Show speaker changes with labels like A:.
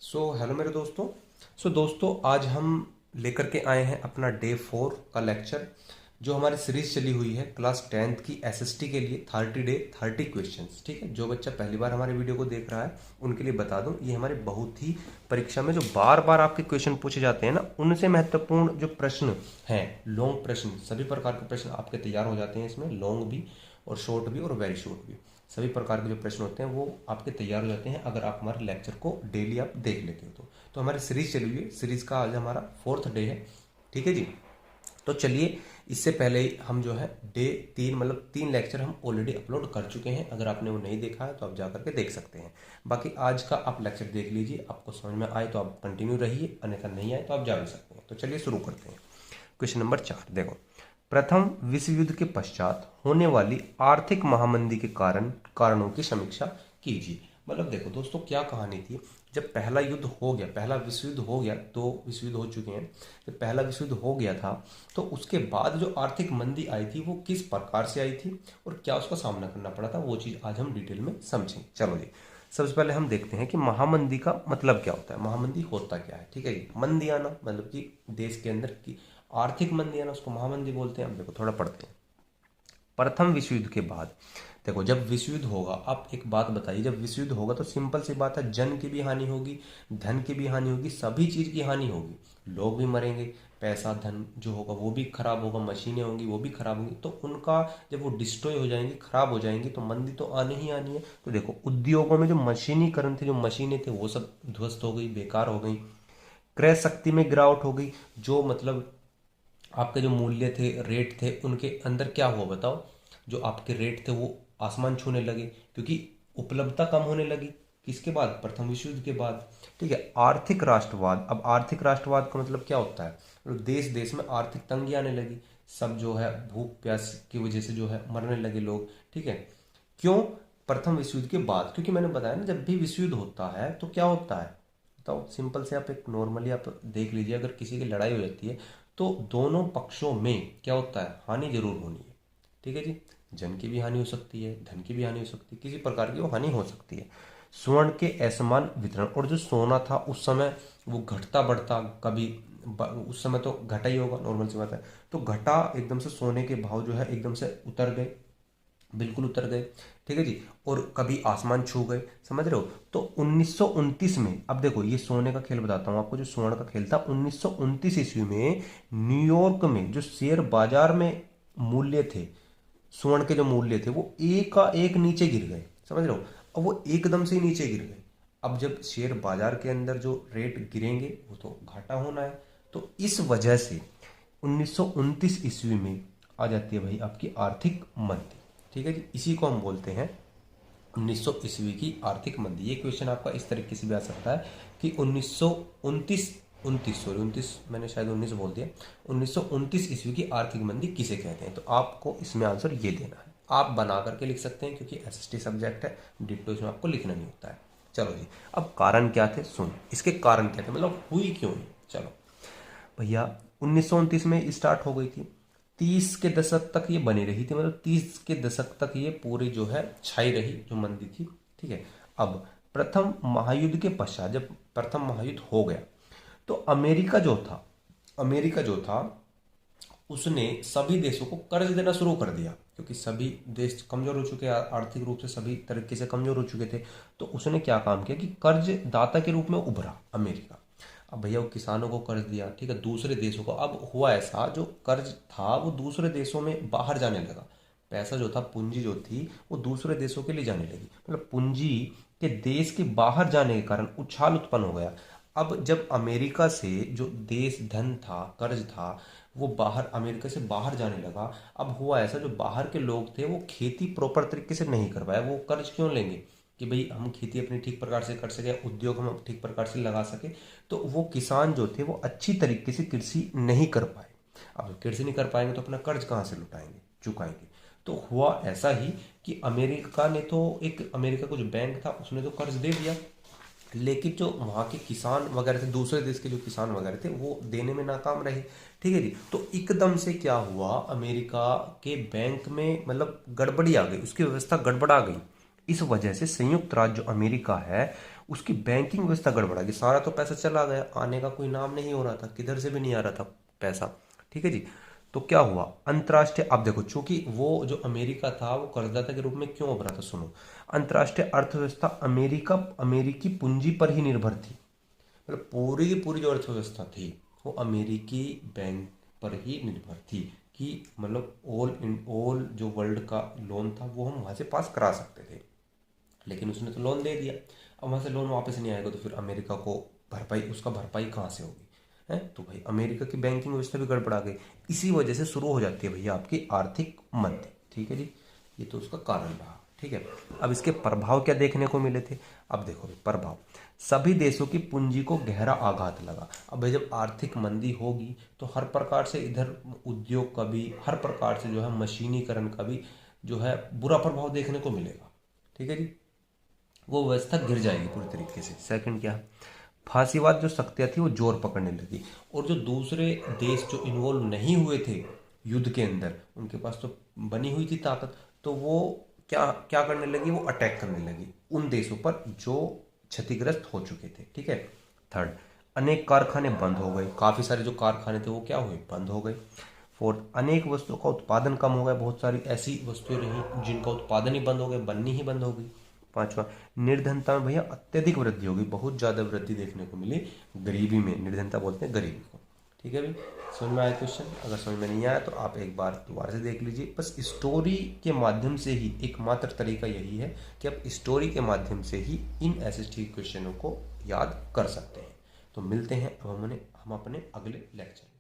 A: Hello मेरे दोस्तों। दोस्तों आज हम लेकर के आए हैं अपना डे 4 का लेक्चर, जो हमारी सीरीज चली हुई है क्लास 10th की एसएसटी के लिए 30 डे 30 क्वेश्चंस। ठीक है, जो बच्चा पहली बार हमारे वीडियो को देख रहा है उनके लिए बता दूं, ये हमारे बहुत ही परीक्षा में जो बार बार आपके क्वेश्चन पूछे जाते हैं ना, उनसे महत्वपूर्ण जो प्रश्न हैं, लॉन्ग प्रश्न, सभी प्रकार के प्रश्न आपके तैयार हो जाते हैं इसमें, लॉन्ग भी और शॉर्ट भी और वेरी शॉर्ट भी। सभी प्रकार के जो प्रश्न होते हैं वो आपके तैयार हो जाते हैं अगर आप हमारे लेक्चर को डेली आप देख लेते हो तो हमारी सीरीज चली हुई है, सीरीज का आज हमारा 4th डे है। ठीक है जी। तो चलिए, इससे पहले हम जो है डे 3 मतलब 3 लेक्चर हम ऑलरेडी अपलोड कर चुके हैं। अगर आपने वो नहीं देखा है तो आप जा करके देख सकते हैं। बाकी आज का आप लेक्चर देख लीजिए, आपको समझ में आए तो आप कंटिन्यू रहिए, अन्यथा नहीं आए तो आप जा भी सकते हैं। तो चलिए शुरू करते हैं। क्वेश्चन नंबर 4 देखो, प्रथम विश्व युद्ध के पश्चात होने वाली आर्थिक महामंदी के कारणों की समीक्षा कीजिए। मतलब देखो दोस्तों, क्या कहानी थी। जब पहला युद्ध हो गया, पहला विश्व युद्ध हो गया, 2 विश्व युद्ध हो चुके हैं, जब पहला विश्व युद्ध हो गया था तो उसके बाद जो आर्थिक मंदी आई थी वो किस प्रकार से आई थी और क्या उसका सामना करना पड़ा था, वो चीज आज हम डिटेल में समझेंगे। चलो जी, सबसे पहले हम देखते हैं कि महामंदी का मतलब क्या होता है, महामंदी होता क्या है। ठीक है जी, मंदी आना मतलब कि देश के अंदर की आर्थिक मंदी है ना, उसको महामंदी बोलते हैं। अब देखो थोड़ा पढ़ते हैं। प्रथम विश्व युद्ध के बाद देखो, जब विश्व युद्ध होगा, आप एक बात बताइए, जब विश्व युद्ध होगा तो सिंपल सी बात है, जन की भी हानि होगी, धन की भी हानि होगी, सभी चीज की हानि होगी, लोग भी मरेंगे, पैसा धन जो होगा वो भी खराब होगा, मशीनें होंगी वो भी खराब होंगी। तो उनका जब वो डिस्ट्रॉय हो जाएंगी, खराब हो जाएंगी, तो मंदी तो आनी ही आनी है। तो देखो, उद्योगों में जो मशीनीकरण थे, जो मशीनें थे, वो सब ध्वस्त हो गई, बेकार हो गई। क्रय शक्ति में गिरावट हो गई, जो मतलब आपके जो मूल्य थे, रेट थे, उनके अंदर क्या हुआ बताओ। जो आपके रेट थे वो आसमान छूने लगे, क्योंकि उपलब्धता कम होने लगी। किसके बाद? प्रथम विश्व युद्ध के बाद। ठीक है। आर्थिक राष्ट्रवाद, अब आर्थिक राष्ट्रवाद का मतलब क्या होता है, मतलब देश देश में आर्थिक तंगी आने लगी, सब जो है भूख प्यास की वजह से जो है मरने लगे लोग। ठीक है। क्यों? प्रथम विश्व युद्ध के बाद, क्योंकि मैंने बताया ना, जब भी विश्व युद्ध होता है तो क्या होता है बताओ। सिंपल से आप एक नॉर्मली आप देख लीजिए, अगर किसी की लड़ाई हो जाती है तो दोनों पक्षों में क्या होता है, हानि जरूर होनी है। ठीक है जी, जन की भी हानि हो सकती है, धन की भी हानि हो सकती है, किसी प्रकार की वो हानि हो सकती है। स्वर्ण के असमान वितरण, और जो सोना था उस समय वो घटता बढ़ता, कभी उस समय तो घटा ही होगा, नॉर्मल सी बात है। तो घटा एकदम से, सोने के भाव जो है एकदम से उतर गए, बिल्कुल उतर गए। ठीक है जी। और कभी आसमान छू गए, समझ रहे हो। तो 1929 में, अब देखो ये सोने का खेल बताता हूं आपको, जो स्वर्ण का खेल था 1929 ईस्वी में न्यूयॉर्क में जो शेयर बाजार में मूल्य थे, स्वर्ण के जो मूल्य थे, वो एक का एक नीचे गिर गए, समझ रहे हो। अब वो एकदम से ही नीचे गिर गए। अब जब शेयर बाजार के अंदर जो रेट गिरेंगे वो तो घाटा होना है। तो इस वजह से 1929 ईस्वी में आ जाती है भाई आपकी आर्थिक मंदी। ठीक है जी, इसी को हम बोलते हैं 1900 ईस्वी की आर्थिक मंदी। ये क्वेश्चन आपका इस तरीके से भी आ सकता है कि 1929 29 सॉरी 29, मैंने शायद 19 बोल दिया, 1929 ईस्वी की आर्थिक मंदी किसे कहते हैं। तो आपको इसमें आंसर ये देना है, आप बना करके लिख सकते हैं क्योंकि एसएसटी सब्जेक्ट है, डिट्टो इसमें आपको लिखना नहीं होता है। चलो जी, अब कारण क्या थे सुन, इसके कारण क्या थे, मतलब हुई क्यों नहीं। चलो भैया, 1929 में स्टार्ट हो गई थी, 30 के दशक तक ये बनी रही थी, मतलब 30 के दशक तक ये पूरी जो है छाई रही जो मंदी थी। ठीक है। अब प्रथम महायुद्ध के पश्चात, जब प्रथम महायुद्ध हो गया तो अमेरिका जो था उसने सभी देशों को कर्ज देना शुरू कर दिया, क्योंकि सभी देश कमजोर हो चुके, आर्थिक रूप से सभी तरीके से कमजोर हो चुके थे। तो उसने क्या काम किया कि कर्ज दाता के रूप में उभरा अमेरिका। अब भैया वो किसानों को कर्ज दिया, ठीक है, दूसरे देशों को। अब हुआ ऐसा, जो कर्ज था वो दूसरे देशों में बाहर जाने लगा, पैसा जो था, पूंजी जो थी, वो दूसरे देशों के लिए जाने लगी, मतलब पूंजी के देश के बाहर जाने के कारण उछाल उत्पन्न हो गया। अब जब अमेरिका से जो देश धन था, कर्ज था, वो बाहर अमेरिका से बाहर जाने लगा। अब हुआ ऐसा, जो बाहर के लोग थे वो खेती प्रॉपर तरीके से नहीं कर पाए। वो कर्ज क्यों लेंगे कि भाई हम खेती अपनी ठीक प्रकार से कर सके, उद्योग हम ठीक प्रकार से लगा सके। तो वो किसान जो थे वो अच्छी तरीके से कृषि नहीं कर पाए। अब कृषि नहीं कर पाएंगे तो अपना कर्ज कहाँ से लुटाएंगे, चुकाएंगे। तो हुआ ऐसा ही कि अमेरिका ने तो, एक अमेरिका का जो बैंक था उसने तो कर्ज दे दिया, लेकिन जो वहाँ के किसान वगैरह थे, दूसरे देश के जो किसान वगैरह थे, वो देने में नाकाम रहे। ठीक है जी। तो एकदम से क्या हुआ, अमेरिका के बैंक में मतलब गड़बड़ी आ गई, उसकी व्यवस्था गड़बड़ा गई। इस वजह से संयुक्त राज्य जो अमेरिका है उसकी बैंकिंग व्यवस्था गड़बड़ा गई, सारा तो पैसा चला गया, आने का कोई नाम नहीं हो रहा था, किधर से भी नहीं आ रहा था पैसा। ठीक है जी। तो क्या हुआ, अंतर्राष्ट्रीय, अब देखो चूंकि वो जो अमेरिका था वो कर्जदाता के रूप में क्यों उभरा था, सुनो। अंतर्राष्ट्रीय अर्थव्यवस्था अमेरिकी पूंजी पर ही निर्भर थी। मतलब पूरी की पूरी जो अर्थव्यवस्था थी वो अमेरिकी बैंक पर ही निर्भर थी, कि मतलब ऑल जो वर्ल्ड का लोन था वो हम वहाँ से पास करा सकते थे। लेकिन उसने तो लोन दे दिया, अब वहाँ से लोन वापस नहीं आएगा तो फिर अमेरिका को भरपाई कहाँ से होगी, है। तो भाई अमेरिका की बैंकिंग व्यवस्था भी गड़बड़ा गई। इसी वजह से शुरू हो जाती है भैया आपकी आर्थिक मंदी। ठीक है जी, ये तो उसका कारण रहा। ठीक है, अब इसके प्रभाव क्या देखने को मिले थे। अब देखो प्रभाव, सभी देशों की पूंजी को गहरा आघात लगा। अब भाई जब आर्थिक मंदी होगी तो हर प्रकार से इधर उद्योग का भी, हर प्रकार से जो है मशीनीकरण का भी जो है बुरा प्रभाव देखने को मिलेगा। ठीक है जी, वो व्यवस्था गिर जाएगी पूरी तरीके से। सेकंड क्या, फांसीवाद जो शक्तियां थी वो जोर पकड़ने लगी, और जो दूसरे देश जो इन्वॉल्व नहीं हुए थे युद्ध के अंदर, उनके पास तो बनी हुई थी ताकत, तो वो क्या क्या करने लगी, वो अटैक करने लगी उन देशों पर जो क्षतिग्रस्त हो चुके थे। ठीक है। थर्ड, अनेक कारखाने बंद हो गए, काफी सारे जो कारखाने थे वो क्या हुए, बंद हो गए। फोर्थ, अनेक वस्तुओं का उत्पादन कम हो गया, बहुत सारी ऐसी वस्तुएं रही जिनका उत्पादन ही बंद हो गया, बननी ही बंद हो गई। पांचवा, निर्धनता में भैया अत्यधिक वृद्धि होगी, बहुत ज्यादा वृद्धि देखने को मिली गरीबी में, निर्धनता बोलते हैं गरीबी को। ठीक है भाई, समझ में आया क्वेश्चन। अगर समझ में नहीं आया तो आप एक बार दोबारा से देख लीजिए। बस स्टोरी के माध्यम से ही, एकमात्र तरीका यही है कि आप स्टोरी के माध्यम से ही इन एसएसटी क्वेश्चनों को याद कर सकते हैं। तो मिलते हैं अब हम अपने अगले लेक्चर।